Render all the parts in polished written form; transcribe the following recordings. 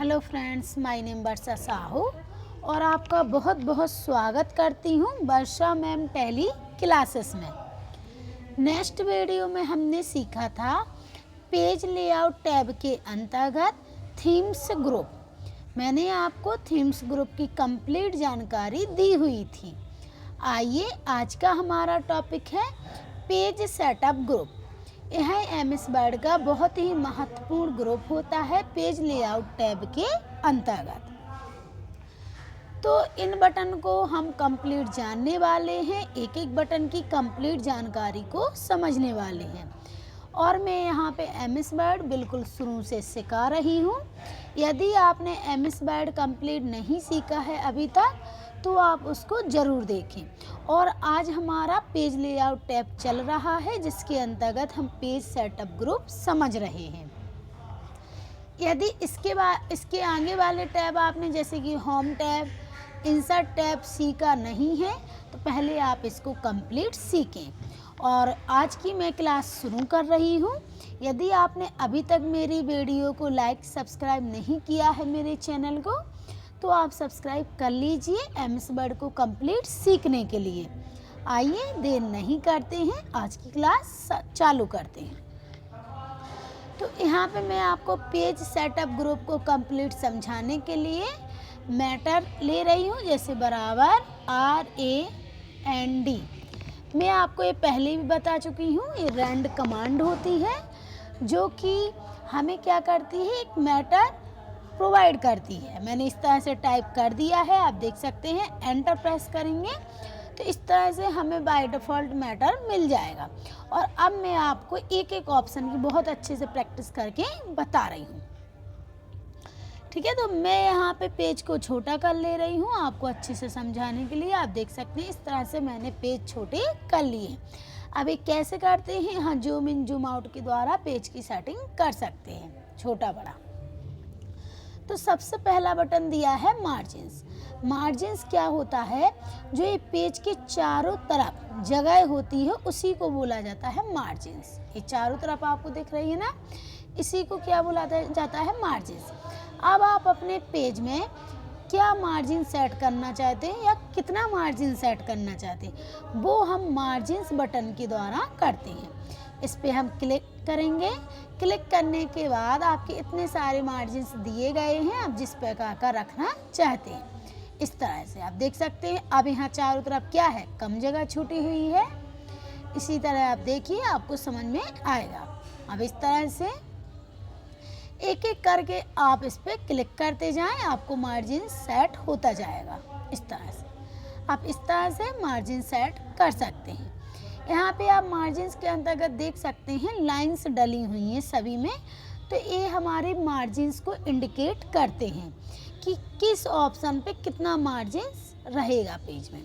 Hello friends, my name वर्षा साहू और आपका बहुत बहुत स्वागत करती हूँ वर्षा मैम टैली क्लासेस में। नेक्स्ट वीडियो में हमने सीखा था पेज लेआउट टैब के अंतर्गत थीम्स ग्रुप। मैंने आपको थीम्स ग्रुप की कंप्लीट जानकारी दी हुई थी। आइए आज का हमारा टॉपिक है पेज सेटअप ग्रुप। यह एमएस वर्ड का बहुत ही महत्वपूर्ण ग्रुप होता है पेज लेआउट टैब के अंतर्गत। तो इन बटन को हम कंप्लीट जानने वाले हैं, एक एक बटन की कंप्लीट जानकारी को समझने वाले हैं। और मैं यहाँ पे एमएस वर्ड बिल्कुल शुरू से सिखा रही हूँ। यदि आपने एमएस वर्ड कंप्लीट नहीं सीखा है अभी तक तो आप उसको ज़रूर देखें। और आज हमारा पेज लेआउट टैब चल रहा है जिसके अंतर्गत हम पेज सेटअप ग्रुप समझ रहे हैं। यदि इसके आगे वाले टैब आपने जैसे कि होम टैब, इंसर्ट टैब सीखा नहीं है तो पहले आप इसको कंप्लीट सीखें। और आज की मैं क्लास शुरू कर रही हूँ। यदि आपने अभी तक मेरी वीडियो को लाइक सब्सक्राइब नहीं किया है मेरे चैनल को तो आप सब्सक्राइब कर लीजिए एमएस वर्ड को कंप्लीट सीखने के लिए। आइए देर नहीं करते हैं, आज की क्लास चालू करते हैं। तो यहाँ पे मैं आपको पेज सेटअप ग्रुप को कंप्लीट समझाने के लिए मैटर ले रही हूँ, जैसे बराबर RAND। मैं आपको ये पहले भी बता चुकी हूँ, ये रैंड कमांड होती है जो कि हमें क्या करती है, एक मैटर प्रोवाइड करती है। मैंने इस तरह से टाइप कर दिया है, आप देख सकते हैं। एंटर प्रेस करेंगे तो इस तरह से हमें बाय डिफ़ॉल्ट मैटर मिल जाएगा। और अब मैं आपको एक एक ऑप्शन की बहुत अच्छे से प्रैक्टिस करके बता रही हूँ। ठीक है, तो मैं यहाँ पे पेज को छोटा कर ले रही हूँ आपको अच्छे से समझाने के लिए। आप देख सकते हैं इस तरह से मैंने पेज छोटे कर लिए। अब ये कैसे करते हैं, हाँ, जूम इन जूम आउट के द्वारा पेज की सेटिंग कर सकते हैं, छोटा बड़ा। तो सबसे पहला बटन दिया है मार्जिन्स। मार्जिन्स क्या होता है, जो ये पेज के चारों तरफ जगह होती है उसी को बोला जाता है मार्जिन्स। ये चारों तरफ आपको दिख रही है ना, इसी को क्या बोला जाता है, मार्जिन्स। अब आप अपने पेज में क्या मार्जिन सेट करना चाहते हैं या कितना मार्जिन सेट करना चाहते हैं वो हम मार्जिन्स बटन के द्वारा करते हैं। इस पे हम क्लिक करेंगे। क्लिक करने के बाद आपके इतने सारे मार्जिन्स दिए गए हैं, आप जिस प्रकार का रखना चाहते हैं इस तरह से आप देख सकते हैं। अब यहाँ चारों तरफ क्या है, कम जगह छूटी हुई है। इसी तरह आप देखिए, आपको समझ में आएगा। अब इस तरह से एक एक करके आप इस पर क्लिक करते जाएं, आपको मार्जिन सेट होता जाएगा। इस तरह से आप इस तरह से मार्जिन सेट कर सकते हैं। यहाँ पे आप मार्जिन्स के अंतर्गत देख सकते हैं लाइंस डली हुई हैं सभी में। तो ये हमारे मार्जिन्स को इंडिकेट करते हैं कि किस ऑप्शन पे कितना मार्जिन्स रहेगा पेज में।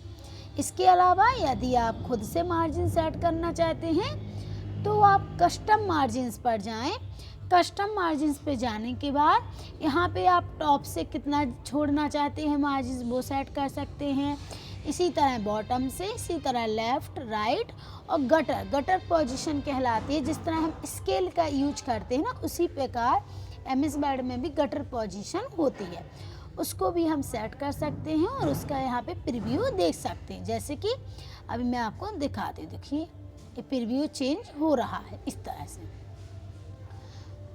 इसके अलावा यदि आप खुद से मार्जिन सेट करना चाहते हैं तो आप कस्टम मार्जिन्स पर जाएं। कस्टम मार्जिन्स पे जाने के बाद यहाँ पे आप टॉप से कितना छोड़ना चाहते हैं मार्जिन्स वो सेट कर सकते हैं। इसी तरह बॉटम से, इसी तरह लेफ़्ट, राइट और गटर पोजीशन कहलाती है। जिस तरह हम स्केल का यूज करते हैं ना, उसी प्रकार एमएस वर्ड में भी गटर पोजीशन होती है, उसको भी हम सेट कर सकते हैं और उसका यहाँ पे प्रीव्यू देख सकते हैं। जैसे कि अभी मैं आपको दिखाती हूँ, देखिए ये प्रीव्यू चेंज हो रहा है इस तरह से।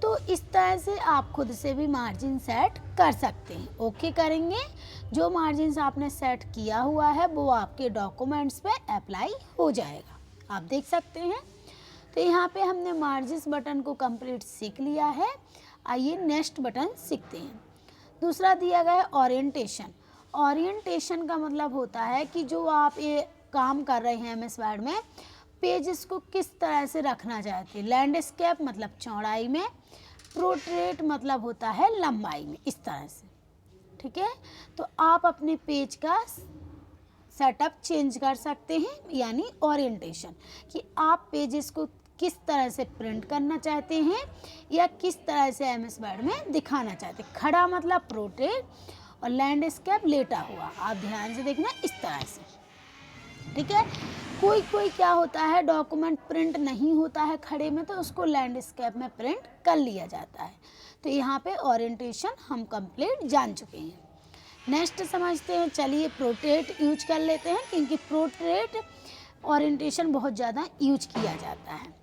तो इस तरह से आप खुद से भी मार्जिन सेट कर सकते हैं। ओके करेंगे, जो मार्जिन आपने सेट किया हुआ है वो आपके डॉक्यूमेंट्स पे अप्लाई हो जाएगा, आप देख सकते हैं। तो यहाँ पे हमने मार्जिन्स बटन को कंप्लीट सीख लिया है। आइए नेक्स्ट बटन सीखते हैं। दूसरा दिया गया है ओरिएंटेशन। ओरिएंटेशन का मतलब होता है कि जो आप ये काम कर रहे हैं एमएस वर्ड में, पेजेस को किस तरह से रखना चाहते हैं। लैंडस्केप मतलब चौड़ाई में, पोर्ट्रेट मतलब होता है लंबाई में, इस तरह से। ठीक है, तो आप अपने पेज का सेटअप चेंज कर सकते हैं, यानी ओरिएंटेशन, कि आप पेजेस को किस तरह से प्रिंट करना चाहते हैं या किस तरह से एमएस वर्ड में दिखाना चाहते हैं। खड़ा मतलब पोर्ट्रेट और लैंडस्केप लेटा हुआ, आप ध्यान से देखना इस तरह से। ठीक है, कोई क्या होता है, डॉक्यूमेंट प्रिंट नहीं होता है खड़े में तो उसको लैंडस्केप में प्रिंट कर लिया जाता है। तो यहाँ पे ओरिएंटेशन हम कंप्लीट जान चुके हैं। नेक्स्ट समझते हैं, चलिए प्रोट्रेट यूज कर लेते हैं, क्योंकि प्रोट्रेट ओरिएंटेशन बहुत ज़्यादा यूज किया जाता है।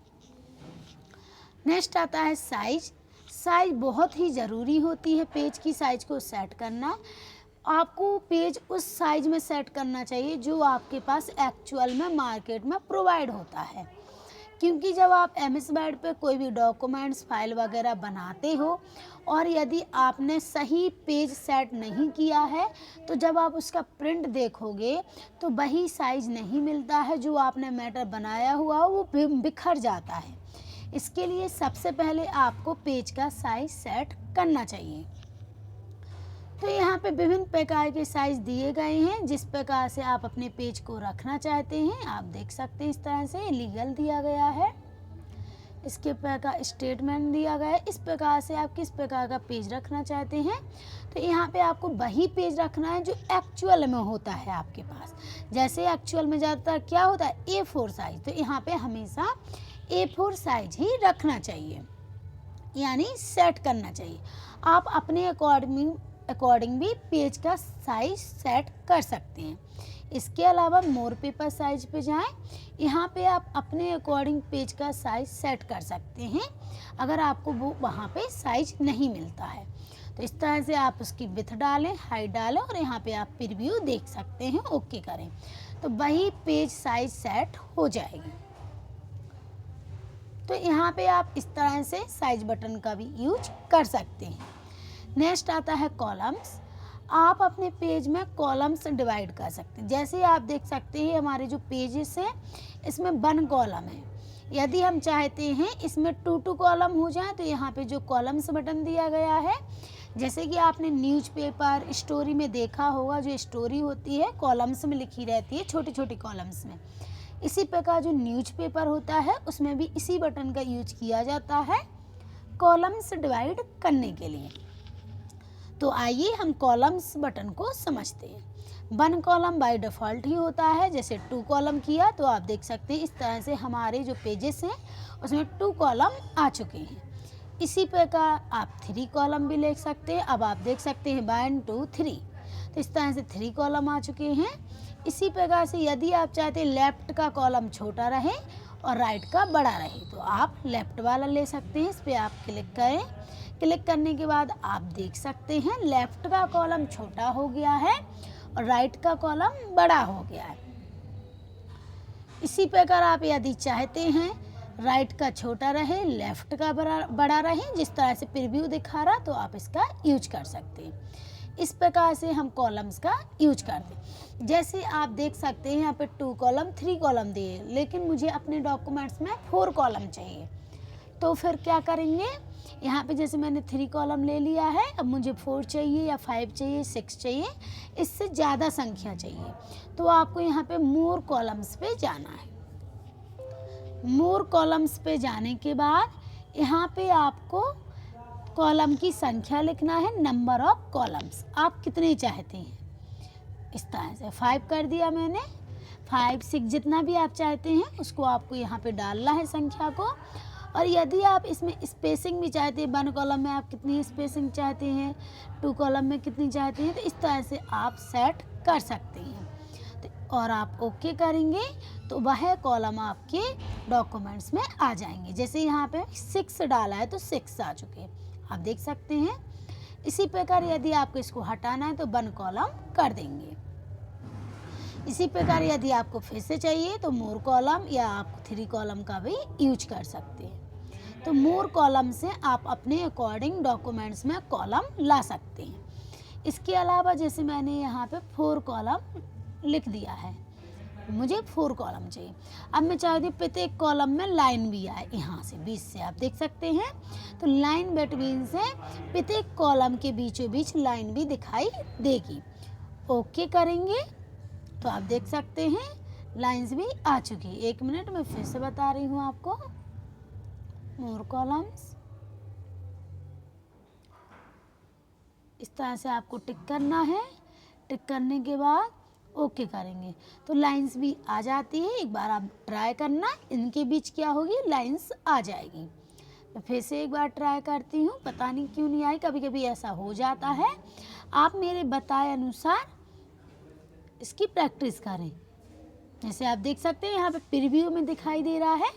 नेक्स्ट आता है साइज। साइज बहुत ही ज़रूरी होती है, पेज की साइज को सेट करना। आपको पेज उस साइज में सेट करना चाहिए जो आपके पास एक्चुअल में मार्केट में प्रोवाइड होता है, क्योंकि जब आप MS वर्ड पे कोई भी डॉक्यूमेंट्स फाइल वगैरह बनाते हो और यदि आपने सही पेज सेट नहीं किया है तो जब आप उसका प्रिंट देखोगे तो वही साइज नहीं मिलता है, जो आपने मैटर बनाया हुआ वो बिखर जाता है। इसके लिए सबसे पहले आपको पेज का साइज सेट करना चाहिए। तो यहाँ पे विभिन्न प्रकार के साइज दिए गए हैं, जिस प्रकार से आप अपने पेज को रखना चाहते हैं आप देख सकते हैं। इस तरह से लीगल दिया गया है, इसके प्रकार स्टेटमेंट दिया गया है। इस प्रकार से आप किस प्रकार का पेज रखना चाहते हैं, तो यहाँ पे आपको वही पेज रखना है जो एक्चुअल में होता है आपके पास। जैसे एक्चुअल में ज़्यादातर क्या होता है A4 साइज, तो यहाँ पे हमेशा A4 साइज ही रखना चाहिए, यानी सेट करना चाहिए। आप अपने अकॉर्डिंग भी पेज का साइज सेट कर सकते हैं। इसके अलावा मोर पेपर साइज पे जाएं, यहाँ पे आप अपने अकॉर्डिंग पेज का साइज सेट कर सकते हैं अगर आपको वो वहाँ पे साइज नहीं मिलता है। तो इस तरह से आप उसकी विड्थ डालें, हाइट डालें और यहाँ पे आप प्रीव्यू देख सकते हैं, ओके करें तो वही पेज साइज सेट हो जाएगी। तो यहाँ पे आप इस तरह से साइज बटन का भी यूज कर सकते हैं। नेक्स्ट आता है कॉलम्स। आप अपने पेज में कॉलम्स डिवाइड कर सकते हैं। जैसे आप देख सकते हैं हमारे जो पेजेस हैं इसमें 1 कॉलम है। यदि हम चाहते हैं इसमें 2 कॉलम हो जाए तो यहाँ पे जो कॉलम्स बटन दिया गया है, जैसे कि आपने न्यूज़पेपर स्टोरी में देखा होगा, जो स्टोरी होती है कॉलम्स में लिखी रहती है, छोटे छोटे कॉलम्स में। इसी प्रकार जो न्यूज़पेपर होता है उसमें भी इसी बटन का यूज किया जाता है कॉलम्स डिवाइड करने के लिए। तो आइए हम कॉलम्स बटन को समझते हैं। 1 कॉलम बाय डिफ़ॉल्ट ही होता है, जैसे 2 कॉलम किया तो आप देख सकते हैं इस तरह से हमारे जो पेजेस हैं उसमें 2 कॉलम आ चुके हैं। इसी प्रकार आप 3 कॉलम भी लिख सकते हैं। अब आप देख सकते हैं 1 2 3, तो इस तरह से 3 कॉलम आ चुके हैं। इसी प्रकार से यदि आप चाहते हैं लेफ्ट का कॉलम छोटा रहे और राइट का बड़ा रहे तो आप लेफ्ट वाला ले सकते हैं। इस पर आप क्लिक करें। क्लिक करने के बाद आप देख सकते हैं लेफ्ट का कॉलम छोटा हो गया है और राइट का कॉलम बड़ा हो गया है। इसी प्रकार आप यदि चाहते हैं राइट का छोटा रहे लेफ्ट का बड़ा रहे, जिस तरह से प्रीव्यू दिखा रहा, तो आप इसका यूज कर सकते हैं। इस प्रकार से हम कॉलम्स का यूज करते हैं। जैसे आप देख सकते हैं यहाँ पे 2 कॉलम 3 कॉलम दिए, लेकिन मुझे अपने डॉक्यूमेंट्स में 4 कॉलम चाहिए, तो फिर क्या करेंगे, यहाँ पे जैसे मैंने 3 कॉलम ले लिया है, अब मुझे 4 चाहिए या 5 चाहिए, 6 चाहिए, इससे ज़्यादा संख्या चाहिए, तो आपको यहाँ पे मोर कॉलम्स पे जाना है। मोर कॉलम्स पे जाने के बाद यहाँ पे आपको कॉलम की संख्या लिखना है, नंबर ऑफ कॉलम्स आप कितने चाहते हैं। इस तरह से 5 कर दिया मैंने, 5 6 जितना भी आप चाहते हैं उसको आपको यहाँ पे डालना है संख्या को। और यदि आप इसमें स्पेसिंग भी चाहते हैं, 1 कॉलम में आप कितनी स्पेसिंग चाहते हैं, 2 कॉलम में कितनी चाहते हैं, तो इस तरह से आप सेट कर सकते हैं। तो और आप ओके करेंगे तो वह कॉलम आपके डॉक्यूमेंट्स में आ जाएंगे। जैसे यहाँ पे 6 डाला है तो 6 आ चुके हैं, आप देख सकते हैं। इसी प्रकार यदि आपको इसको हटाना है तो 1 कॉलम कर देंगे। इसी प्रकार यदि आपको फिर से चाहिए तो मोर कॉलम या आप 3 कॉलम का भी यूज कर सकते हैं। तो मोर कॉलम से आप अपने अकॉर्डिंग डॉक्यूमेंट्स में कॉलम ला सकते हैं। इसके अलावा जैसे मैंने यहाँ पे 4 कॉलम लिख दिया है, मुझे 4 कॉलम चाहिए। अब मैं चाहती हूँ प्रत्येक कॉलम में लाइन भी आए, यहाँ से बीच से आप देख सकते हैं, तो लाइन बिटवीन से प्रत्येक कॉलम के बीचों बीच लाइन भी दिखाई देगी। ओके करेंगे तो आप देख सकते हैं लाइंस भी आ चुकी है। 1 मिनट में फिर से बता रही हूँ आपको। मोर कॉलम्स, इस तरह से आपको टिक करना है। टिक करने के बाद ओके करेंगे तो लाइंस भी आ जाती है। एक बार आप ट्राई करना, इनके बीच क्या होगी, लाइंस आ जाएगी। तो फिर से एक बार ट्राई करती हूँ, पता नहीं क्यों नहीं आई, कभी कभी ऐसा हो जाता है। आप मेरे बताए अनुसार इसकी प्रैक्टिस करें। जैसे आप देख सकते हैं यहाँ पे प्रीव्यू में दिखाई दे रहा है,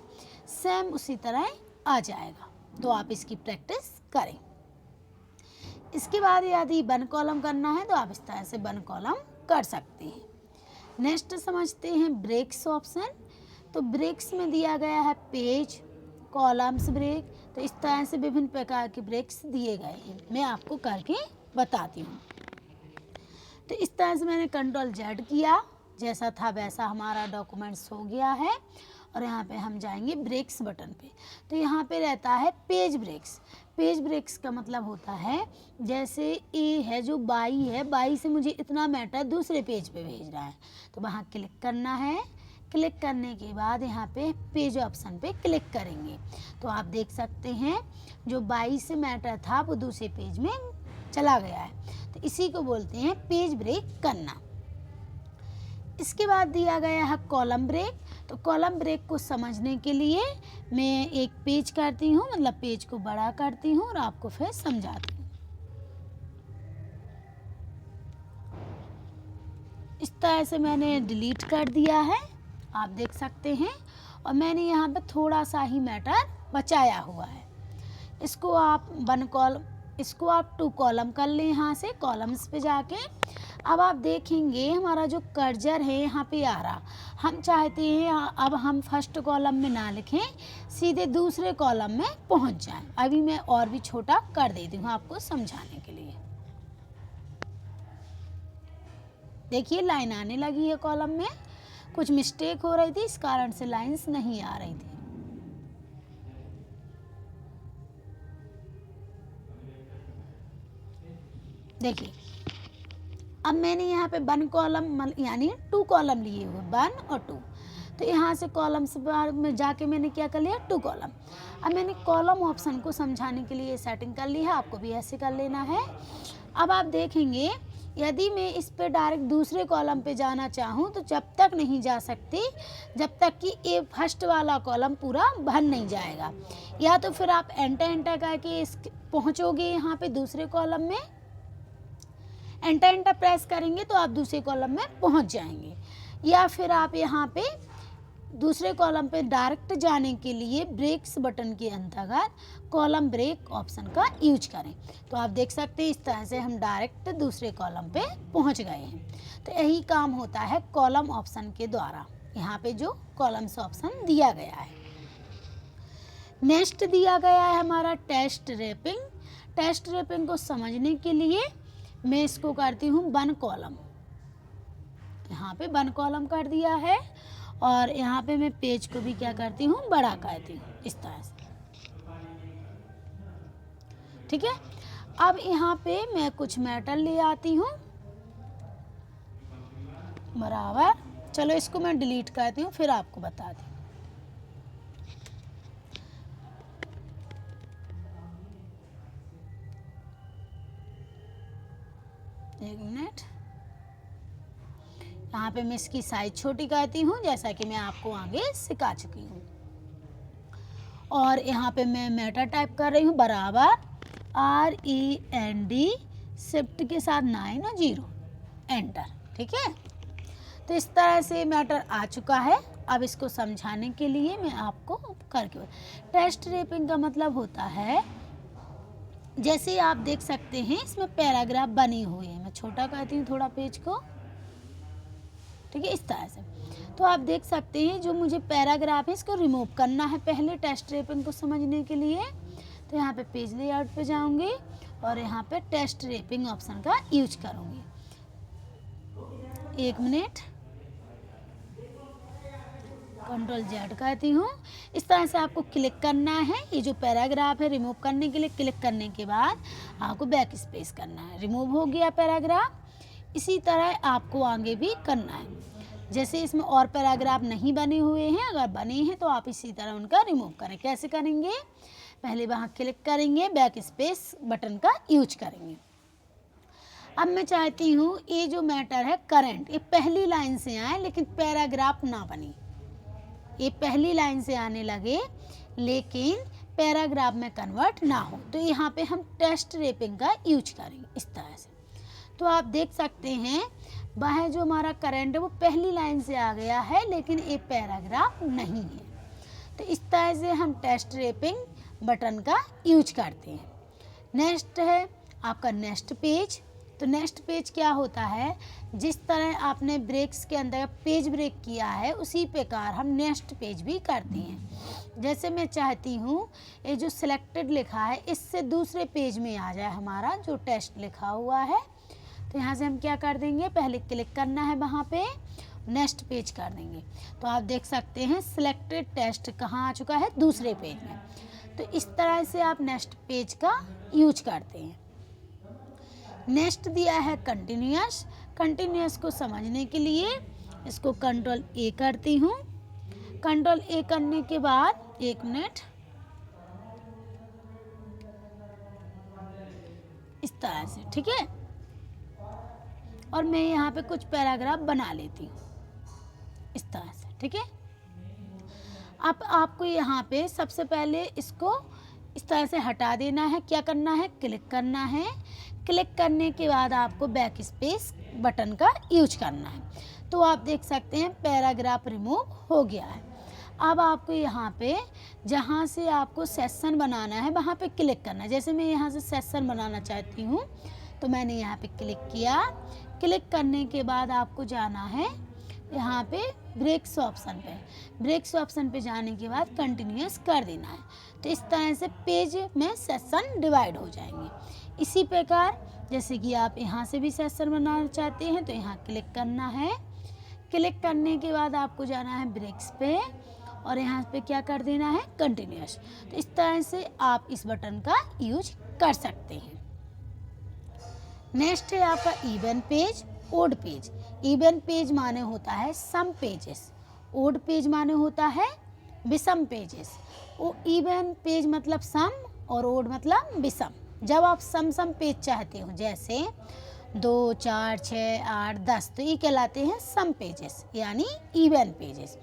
सेम उसी तरह आ जाएगा। तो आप इसकी प्रैक्टिस करें। इसके बाद यदि वन कॉलम करना है तो आप इस तरह से वन कॉलम कर सकते हैं। नेक्स्ट समझते हैं ब्रेक्स ऑप्शन। तो ब्रेक्स में दिया गया है पेज, कॉलम्स ब्रेक। तो इस तरह से विभिन्न प्रकार के ब्रेक्स दिए गए हैं, मैं आपको करके बताती हूँ। तो इस तरह से मैंने Ctrl+Z किया, जैसा था वैसा हमारा डॉक्यूमेंट्स हो गया है। और यहाँ पे हम जाएंगे ब्रेक्स बटन पे। तो यहाँ पे रहता है पेज ब्रेक्स। पेज ब्रेक्स का मतलब होता है, जैसे ए है जो बाई है, बाई से मुझे इतना मैटर दूसरे पेज पे भेज रहा है, तो वहाँ क्लिक करना है। क्लिक करने के बाद यहाँ पे पेज ऑप्शन पे क्लिक करेंगे तो आप देख सकते हैं जो 22 से मैटर था वो दूसरे पेज में चला गया है। तो इसी को बोलते हैं पेज ब्रेक करना। इसके बाद दिया गया है कॉलम ब्रेक। तो कॉलम ब्रेक को समझने के लिए मैं एक पेज करती हूँ, मतलब पेज को बड़ा करती हूँ और आपको फिर समझाती हूँ। इस तरह से मैंने डिलीट कर दिया है, आप देख सकते हैं। और मैंने यहाँ पे थोड़ा सा ही मैटर बचाया हुआ है। इसको आप इसको आप 2 कॉलम कर लें। यहाँ से कॉलम्स पे जाके अब आप देखेंगे हमारा जो कर्सर है यहाँ पे आ रहा। हम चाहते हैं अब हम फर्स्ट कॉलम में ना लिखें, सीधे दूसरे कॉलम में पहुँच जाएं। अभी मैं और भी छोटा कर देती हूँ आपको समझाने के लिए। देखिए लाइन आने लगी है कॉलम में, कुछ मिस्टेक हो रही थी इस कारण से लाइंस नहीं आ रही थी। देखिए अब मैंने यहाँ पे 1 कॉलम यानी 2 कॉलम लिए हुए, 1 और 2। तो यहाँ से कॉलम्स में जाके मैंने क्या कर लिया, 2 कॉलम। अब मैंने कॉलम ऑप्शन को समझाने के लिए सेटिंग कर ली है, आपको भी ऐसे कर लेना है। अब आप देखेंगे यदि मैं इस पे डायरेक्ट दूसरे कॉलम पे जाना चाहूँ तो जब तक नहीं जा सकती जब तक कि ये फर्स्ट वाला कॉलम पूरा भर नहीं जाएगा। या तो फिर आप एंटर करके पहुँचोगे यहाँ पे दूसरे कॉलम में, एंटर प्रेस करेंगे तो आप दूसरे कॉलम में पहुंच जाएंगे। या फिर आप यहाँ पे दूसरे कॉलम पे डायरेक्ट जाने के लिए ब्रेक्स बटन के अंतर्गत कॉलम ब्रेक ऑप्शन का यूज करें। तो आप देख सकते हैं इस तरह से हम डायरेक्ट दूसरे कॉलम पे पहुंच गए हैं। तो यही काम होता है कॉलम ऑप्शन के द्वारा, यहाँ पे जो कॉलम्स ऑप्शन दिया गया है। नेक्स्ट दिया गया है हमारा टेस्ट रैपिंग। टेस्ट रैपिंग को समझने के लिए मैं इसको करती हूँ 1 कॉलम। यहाँ पे 1 कॉलम कर दिया है और यहाँ पे मैं पेज को भी क्या करती हूँ, बड़ा करती हूँ इस तरह से। ठीक है, अब यहाँ पे मैं कुछ मैटर ले आती हूँ बराबर। चलो इसको मैं डिलीट करती हूँ फिर आपको बताती हूँ। एक मिनट, यहाँ पे मैं इसकी साइज छोटी करती हूँ जैसा कि मैं आपको आगे सिखा चुकी हूँ। और यहाँ पे मैं मैटर टाइप कर रही हूँ बराबर REND शिफ्ट के साथ 9 और 0 एंटर। ठीक है, तो इस तरह से मैटर आ चुका है। अब इसको समझाने के लिए मैं आपको करके टेस्ट रैपिंग का मतलब होता है, जैसे आप देख सकते हैं इसमें पैराग्राफ बने हुए हैं। मैं छोटा करती हूँ थोड़ा पेज को, ठीक है, इस तरह से। तो आप देख सकते हैं जो मुझे पैराग्राफ है इसको रिमूव करना है पहले टेस्ट रैपिंग को समझने के लिए। तो यहाँ पे पेज लेआउट पे जाऊंगी और यहाँ पे टेस्ट रैपिंग ऑप्शन का यूज करूंगी। एक मिनट, Ctrl+Z करती हूँ। इस तरह से आपको क्लिक करना है। ये जो पैराग्राफ है रिमूव करने के लिए क्लिक करने के बाद आपको बैक स्पेस करना है। रिमूव हो गया पैराग्राफ। इसी तरह आपको आगे भी करना है। जैसे इसमें और पैराग्राफ नहीं बने हुए हैं, अगर बने हैं तो आप इसी तरह उनका रिमूव करें। कैसे करेंगे, पहले वहाँ क्लिक करेंगे, बैक स्पेस बटन का यूज करेंगे। अब मैं चाहती हूँ ये जो मैटर है करंट, ये पहली लाइन से आए लेकिन पैराग्राफ ना बने। ये पहली लाइन से आने लगे लेकिन पैराग्राफ में कन्वर्ट ना हो। तो यहाँ पे हम टेस्ट रैपिंग का यूज करेंगे इस तरह से। तो आप देख सकते हैं वह जो हमारा करंट है वो पहली लाइन से आ गया है, लेकिन ये पैराग्राफ नहीं है। तो इस तरह से हम टेस्ट रैपिंग बटन का यूज करते हैं। नेक्स्ट है आपका नेक्स्ट पेज। तो नेक्स्ट पेज क्या होता है, जिस तरह आपने ब्रेक्स के अंदर पेज ब्रेक किया है उसी प्रकार हम नेक्स्ट पेज भी करते हैं। जैसे मैं चाहती हूँ ये जो सिलेक्टेड लिखा है इससे दूसरे पेज में आ जाए हमारा जो टेस्ट लिखा हुआ है। तो यहाँ से हम क्या कर देंगे, पहले क्लिक करना है, वहाँ पे नेक्स्ट पेज कर देंगे। तो आप देख सकते हैं सिलेक्टेड टेस्ट कहाँ आ चुका है, दूसरे पेज में। तो इस तरह से आप नेक्स्ट पेज का यूज करते हैं। नेक्स्ट दिया है कंटिन्यूअस। कंटिन्यूअस को समझने के लिए इसको कंट्रोल ए करती हूँ। कंट्रोल ए करने के बाद 1 मिनट, इस तरह से, ठीक है। और मैं यहाँ पे कुछ पैराग्राफ बना लेती हूँ इस तरह से, ठीक है। अब आपको यहाँ पे सबसे पहले इसको इस तरह से हटा देना है। क्या करना है, क्लिक करना है। क्लिक करने के बाद आपको बैक स्पेस बटन का यूज करना है। तो आप देख सकते हैं पैराग्राफ रिमूव हो गया है। अब आपको यहाँ पे जहाँ से आपको सेशन बनाना है वहाँ पे क्लिक करना है। जैसे मैं यहाँ से सेशन बनाना चाहती हूँ तो मैंने यहाँ पे क्लिक किया। क्लिक करने के बाद आपको जाना है यहाँ पे ब्रेक्स ऑप्शन पे। ब्रेक्स ऑप्शन पे जाने के बाद कंटिन्यूअस कर देना है। तो इस तरह से पेज में सेशन डिवाइड हो जाएंगे। इसी प्रकार जैसे कि आप यहाँ से भी सेशन बनाना चाहते हैं तो यहाँ क्लिक करना है। क्लिक करने के बाद आपको जाना है ब्रेक्स पे और यहाँ पे क्या कर देना है, कंटिन्यूअस। तो इस तरह से आप इस बटन का यूज कर सकते हैं। नेक्स्ट है आपका even page, odd page. Even page माने होता है सम पेजेस, ओड पेज माने होता है विषम पेजेस। वो इवन पेज मतलब सम और ओड मतलब विषम। जब आप सम पेज चाहते हो जैसे 2, 4, 6, 8, 10 तो ये कहलाते हैं सम पेजेस यानी इवन पेजेस।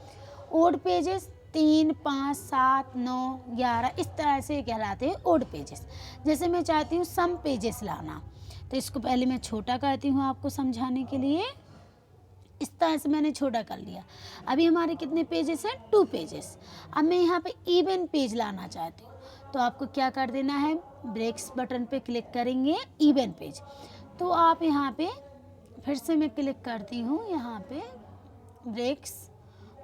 ओड पेजेस 3, 5, 7, 9, 11 इस तरह से कहलाते हैं ओड पेजेस। जैसे मैं चाहती हूँ सम पेजेस लाना तो इसको पहले मैं छोटा करती हूँ आपको समझाने के लिए। इस तरह से मैंने छोटा कर लिया। अभी हमारे कितने पेजेस हैं, 2 पेजेस। अब मैं यहाँ पे इवन पेज लाना चाहती हूँ तो आपको क्या कर देना है, ब्रेक्स बटन पे क्लिक करेंगे, इवन पेज। तो आप यहाँ पे फिर से मैं क्लिक करती हूँ यहाँ पे ब्रेक्स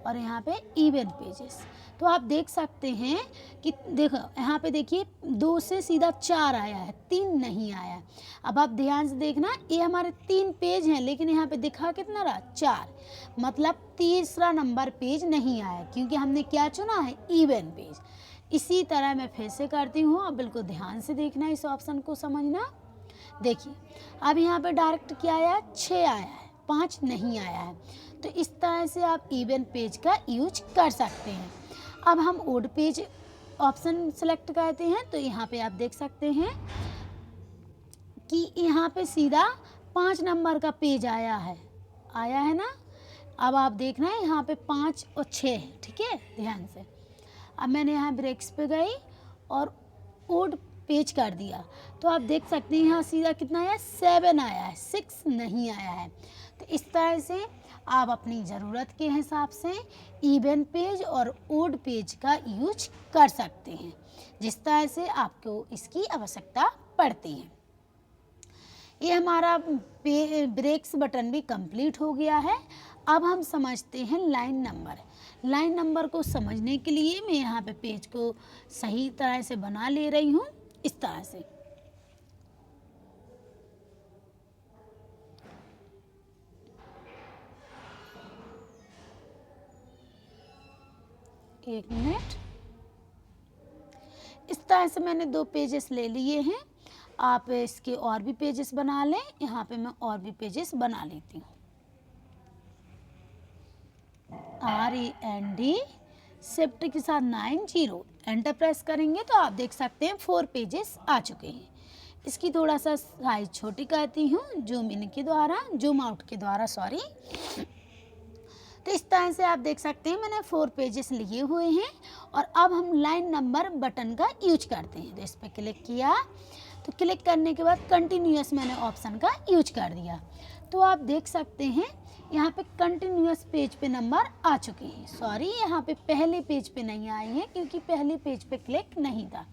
और यहाँ पे इवन पेजेस। तो आप देख सकते हैं कि देखो यहाँ पे देखिए 2 से सीधा 4 आया है, 3 नहीं आया है। अब आप ध्यान से देखना, ये हमारे 3 पेज हैं लेकिन यहाँ पे दिखा कितना रहा, 4। मतलब तीसरा नंबर पेज नहीं आया क्योंकि हमने क्या चुना है, इवन पेज। इसी तरह मैं फिर से करती हूँ, अब बिल्कुल ध्यान से देखना, इस ऑप्शन को समझना। देखिए अब यहाँ पे डायरेक्ट क्या आया, 6 आया है, 5 नहीं आया है। तो इस तरह से आप इवन पेज का यूज कर सकते हैं। अब हम ओड पेज ऑप्शन सेलेक्ट करते हैं तो यहाँ पे आप देख सकते हैं कि यहाँ पे सीधा 5 नंबर का पेज आया है ना। अब आप देखना है यहाँ पे 5 और 6 है, ठीक है, ध्यान से। अब मैंने यहाँ ब्रेक्स पे गई और ओड पेज कर दिया तो आप देख सकते हैं यहाँ सीधा कितना आया, 7 आया है, 6 नहीं आया है। तो इस तरह से आप अपनी ज़रूरत के हिसाब से इवन पेज और ओड पेज का यूज कर सकते हैं जिस तरह से आपको इसकी आवश्यकता पड़ती है। ये हमारा ब्रेक्स बटन भी कंप्लीट हो गया है। अब हम समझते हैं लाइन नंबर। लाइन नंबर को समझने के लिए मैं यहाँ पे पेज को सही तरह से बना ले रही हूँ इस तरह से। एक मिनट, इस तरह से मैंने 2 पेजेस ले लिए हैं। आप इसके और भी पेजेस बना लें। यहाँ पे मैं और भी पेजेस बना लेती हूँ। REND शिफ्ट के साथ 90 एंटर प्रेस करेंगे तो आप देख सकते हैं 4 पेजेस आ चुके हैं। इसकी थोड़ा सा साइज छोटी करती हूँ जूम इन के द्वारा, जूम आउट के द्वारा, सॉरी। तो इस तरह से आप देख सकते हैं मैंने 4 पेजेस लिए हुए हैं और अब हम लाइन नंबर बटन का यूज करते हैं। तो इस पर क्लिक किया, तो क्लिक करने के बाद कंटिन्यूअस मैंने ऑप्शन का यूज कर दिया। तो आप देख सकते हैं यहाँ पे कंटिन्यूअस पेज पे नंबर आ चुके हैं। सॉरी, यहाँ पे पहले पेज पे नहीं आए हैं क्योंकि पहले पेज पे क्लिक नहीं था,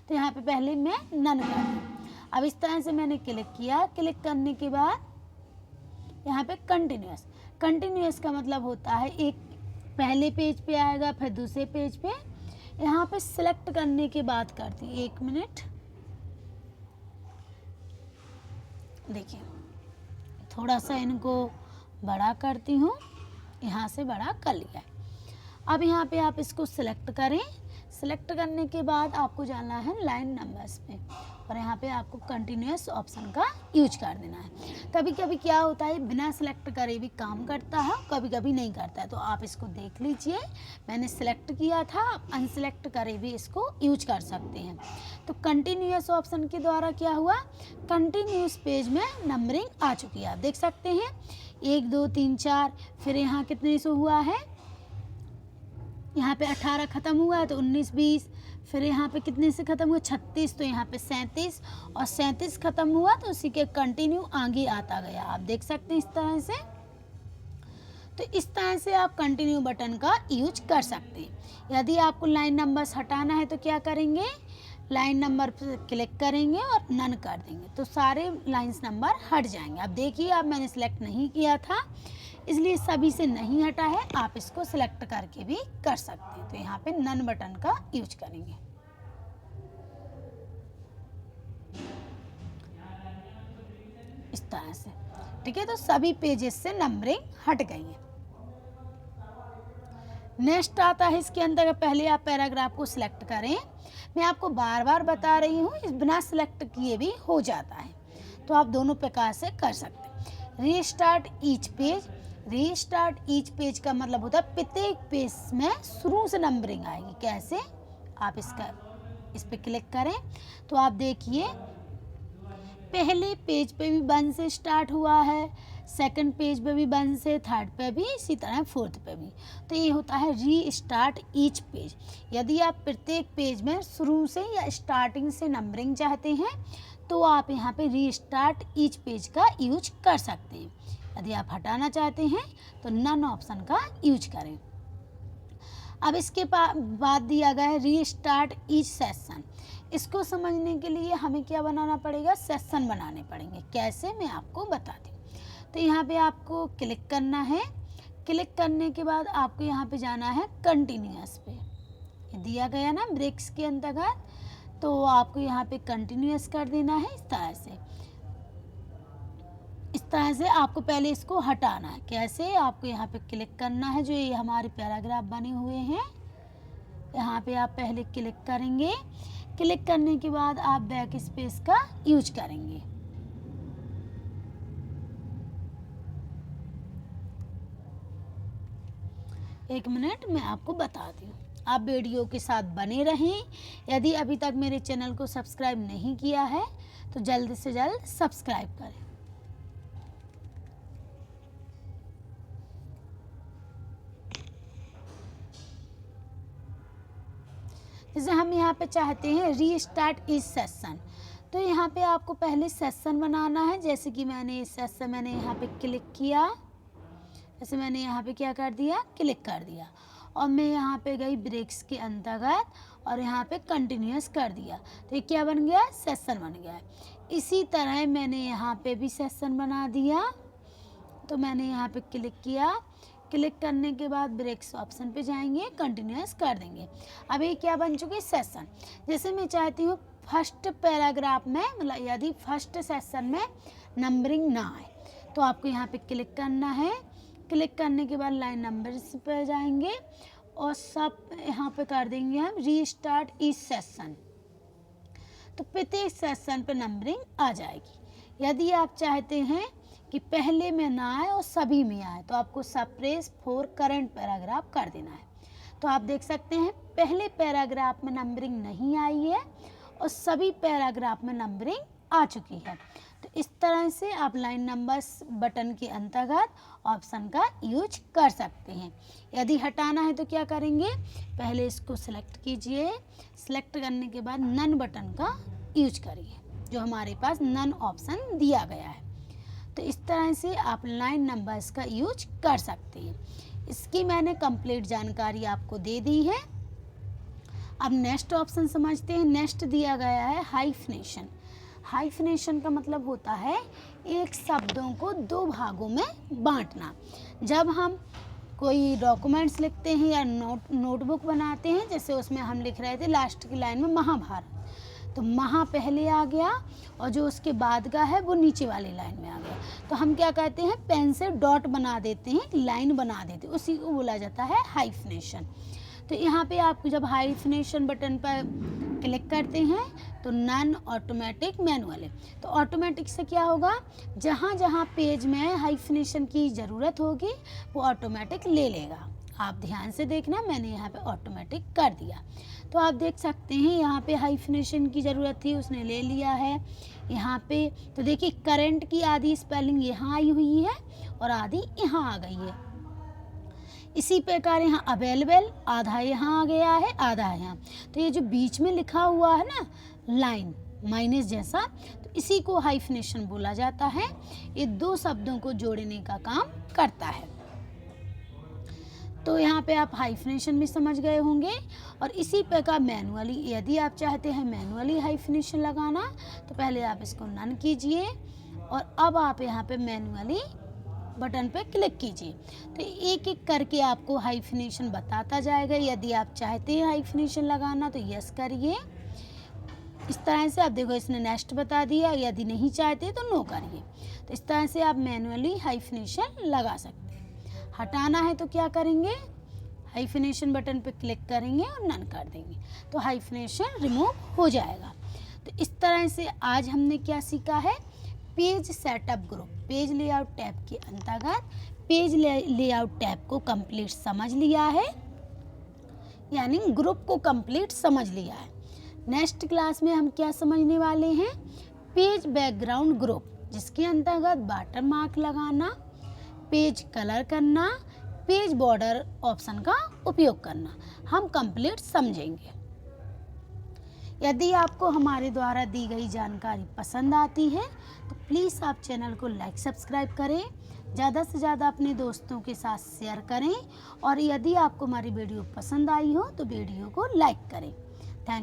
तो यहाँ पे पहले मैं नन कर दूँ। अब इस तरह से मैंने क्लिक किया, क्लिक करने के बाद यहाँ पे कंटिन्यूअस, कंटिन्यूअस का मतलब होता है एक पहले पेज पे आएगा फिर दूसरे पेज पे। यहाँ पे सिलेक्ट करने के बाद करती हूँ, 1 मिनट, देखिए थोड़ा सा इनको बड़ा करती हूँ, यहाँ से बड़ा कर लिया है। अब यहाँ पे आप इसको सिलेक्ट करें, सिलेक्ट करने के बाद आपको जाना है लाइन नंबर्स पे और यहाँ पे आपको कंटिन्यूअस ऑप्शन का यूज कर देना है। कभी कभी क्या होता है बिना सिलेक्ट करे भी काम करता है, कभी कभी नहीं करता है, तो आप इसको देख लीजिए। मैंने सिलेक्ट किया था, आप अनसिलेक्ट करे भी इसको यूज कर सकते हैं। तो कंटिन्यूअस ऑप्शन के द्वारा क्या हुआ, कंटिन्यूअस पेज में नंबरिंग आ चुकी है। आप देख सकते हैं 1 2 3 4, फिर यहाँ कितने से हुआ है, यहाँ पे 18 ख़त्म हुआ है तो 19 20, फिर यहाँ पे कितने से ख़त्म हुआ 36, तो यहाँ पे 37 और 37 ख़त्म हुआ तो उसी के कंटिन्यू आगे आता गया। आप देख सकते हैं इस तरह से। तो इस तरह से आप कंटिन्यू बटन का यूज कर सकते हैं। यदि आपको लाइन नंबर्स हटाना है तो क्या करेंगे, लाइन नंबर पर क्लिक करेंगे और नन कर देंगे तो सारे लाइन्स नंबर हट जाएंगे। अब देखिए, अब मैंने सिलेक्ट नहीं किया था इसलिए सभी से नहीं हटा है, आप इसको सिलेक्ट करके भी कर सकते हैं। तो यहाँ पे नन बटन का यूज करेंगे। इस तरह से, ठीक है। तो सभी पेजेस से नंबरिंग हट गई है। नेक्स्ट आता है इसके अंदर, पहले आप पैराग्राफ को सिलेक्ट करें। मैं आपको बार बार बता रही हूँ, इस बिना सिलेक्ट किए भी हो जाता है, तो आप दोनों प्रकार से कर सकते हैं। Restart each page, restart each page का मतलब होता है प्रत्येक पेज में शुरू से नंबरिंग आएगी। कैसे, आप इस पे क्लिक करें तो आप देखिए पहले पेज पे भी 1 से स्टार्ट हुआ है, सेकंड पेज पे भी 1 से, थर्ड पे भी, इसी तरह फोर्थ पे भी। तो ये होता है री स्टार्ट ईच पेज। यदि आप प्रत्येक पेज में शुरू से या स्टार्टिंग से नंबरिंग चाहते हैं तो आप यहाँ पे री स्टार्ट ईच पेज का यूज कर सकते हैं। यदि आप हटाना चाहते हैं तो नन ऑप्शन का यूज करें। अब इसके बाद दिया गया है री स्टार्ट ईच सेशन। इसको समझने के लिए हमें क्या बनाना पड़ेगा, सेशन बनाने पड़ेंगे। कैसे, मैं आपको बताती हूँ। तो यहाँ पे आपको क्लिक करना है, क्लिक करने के बाद आपको यहाँ पे जाना है कंटिन्यूअस पे, ये दिया गया ना ब्रेक्स के अंतर्गत, तो आपको यहाँ पे कंटिन्यूअस कर देना है। इस तरह से आपको पहले इसको हटाना है। कैसे, आपको यहाँ पे क्लिक करना है, जो ये हमारे पैराग्राफ बने हुए हैं यहाँ पे आप पहले क्लिक करेंगे। क्लिक करने के बाद आप बैक स्पेस का यूज करेंगे। एक मिनट, मैं आपको बताती हूँ। आप वीडियो के साथ बने रहें। यदि अभी तक मेरे चैनल को सब्सक्राइब नहीं किया है तो जल्द से जल्द सब्सक्राइब करें। जैसे हम यहाँ पे चाहते हैं रीस्टार्ट इस सेशन, तो यहाँ पे आपको पहले सेशन बनाना है। जैसे कि मैंने इस सेशन मैंने यहाँ पे क्लिक किया, जैसे मैंने यहाँ पे क्या कर दिया, क्लिक कर दिया और मैं यहाँ पे गई ब्रेक्स के अंतर्गत और यहाँ पे कंटिन्यूअस कर दिया, तो ये क्या बन गया, सेशन बन गया है। इसी तरह मैंने यहाँ पे भी सेशन बना दिया, तो मैंने यहाँ पे क्लिक किया, क्लिक करने के बाद ब्रेक्स ऑप्शन पे जाएंगे, कंटिन्यूअस कर देंगे। अब ये क्या बन चुकी है, सेशन। जैसे मैं चाहती हूँ फर्स्ट पैराग्राफ में, मतलब यदि फर्स्ट सेशन में नंबरिंग ना आए तो आपको यहाँ पे क्लिक करना है। क्लिक करने के बाद लाइन नंबर्स पर जाएंगे और सब यहाँ पे कर देंगे हम रीस्टार्ट ईच सेशन, तो प्रत्येक सेशन पे नंबरिंग आ जाएगी। यदि आप चाहते हैं कि पहले में ना आए और सभी में आए तो आपको सप्रेस फॉर करंट पैराग्राफ कर देना है। तो आप देख सकते हैं पहले पैराग्राफ में नंबरिंग नहीं आई है और सभी पैराग्राफ में नंबरिंग आ चुकी है। तो इस तरह से आप लाइन नंबर्स बटन के अंतर्गत ऑप्शन का यूज कर सकते हैं। यदि हटाना है तो क्या करेंगे, पहले इसको सिलेक्ट कीजिए, सिलेक्ट करने के बाद नन बटन का यूज करिए, जो हमारे पास नन ऑप्शन दिया गया है। तो इस तरह से आप लाइन नंबर्स का यूज कर सकते हैं। इसकी मैंने कंप्लीट जानकारी आपको दे दी है। अब नेक्स्ट ऑप्शन समझते हैं। नेक्स्ट दिया गया है हाइफनेशन। हाइफनेशन का मतलब होता है एक शब्दों को दो भागों में बांटना। जब हम कोई डॉक्यूमेंट्स लिखते हैं या नोटबुक बनाते हैं, जैसे उसमें हम लिख रहे थे लास्ट की लाइन में महाभारत, तो महा पहले आ गया और जो उसके बाद का है वो नीचे वाली लाइन में आ गया, तो हम क्या कहते हैं, पेन से डॉट बना देते हैं, लाइन बना देते हैं, उसी को बोला जाता है हाइफनेशन। तो यहाँ पे आप जब हाइफनेशन बटन पर क्लिक करते हैं तो नन ऑटोमेटिक मैनुअल, तो ऑटोमेटिक से क्या होगा, जहाँ जहाँ पेज में हाइफनेशन की ज़रूरत होगी वो ऑटोमेटिक ले लेगा। आप ध्यान से देखना, मैंने यहाँ पे ऑटोमेटिक कर दिया। तो आप देख सकते हैं यहाँ पे हाइफनेशन की ज़रूरत थी, उसने ले लिया है। यहाँ पे तो देखिए करंट की आधी स्पेलिंग यहाँ आई हुई है और आधी यहाँ आ गई है। इसी प्रकार यहाँ अवेलेबल आधा यहाँ आ गया है, आधा यहाँ। तो ये जो बीच में लिखा हुआ है ना लाइन माइनस जैसा, तो इसी को हाइफनेशन बोला जाता है। ये दो शब्दों को जोड़ने का काम करता है। तो यहाँ पे आप हाइफनेशन भी समझ गए होंगे। और इसी प्रकार मैनुअली, यदि आप चाहते हैं मैनुअली हाइफनेशन लगाना तो पहले आप इसको नन कीजिए और अब आप यहाँ पे मैनुअली बटन पे क्लिक कीजिए। तो एक एक करके आपको हाइफनेशन बताता जाएगा। यदि आप चाहते हैं हाइफनेशन लगाना तो यस करिए। इस तरह से आप देखो इसने नेक्स्ट बता दिया, यदि नहीं चाहते तो नो करिए। तो इस तरह से आप मैनुअली हाइफनेशन लगा सकते हैं। हटाना है तो क्या करेंगे, हाइफनेशन बटन पे क्लिक करेंगे और नन कर देंगे तो हाइफनेशन रिमूव हो जाएगा। तो इस तरह से आज हमने क्या सीखा है, page setup group, page layout tab के अंतर्गत पेज लेआउट टैब को कंप्लीट समझ लिया है, यानी ग्रुप को कंप्लीट समझ लिया है। नेक्स्ट क्लास में हम क्या समझने वाले हैं, पेज बैकग्राउंड ग्रुप, जिसके अंतर्गत वाटर मार्क लगाना, पेज कलर करना, पेज बॉर्डर ऑप्शन का उपयोग करना हम कंप्लीट समझेंगे। यदि आपको हमारे द्वारा दी गई जानकारी पसंद आती है तो प्लीज़ आप चैनल को लाइक सब्सक्राइब करें, ज़्यादा से ज़्यादा अपने दोस्तों के साथ शेयर करें और यदि आपको हमारी वीडियो पसंद आई हो तो वीडियो को लाइक करें। थैंक्स।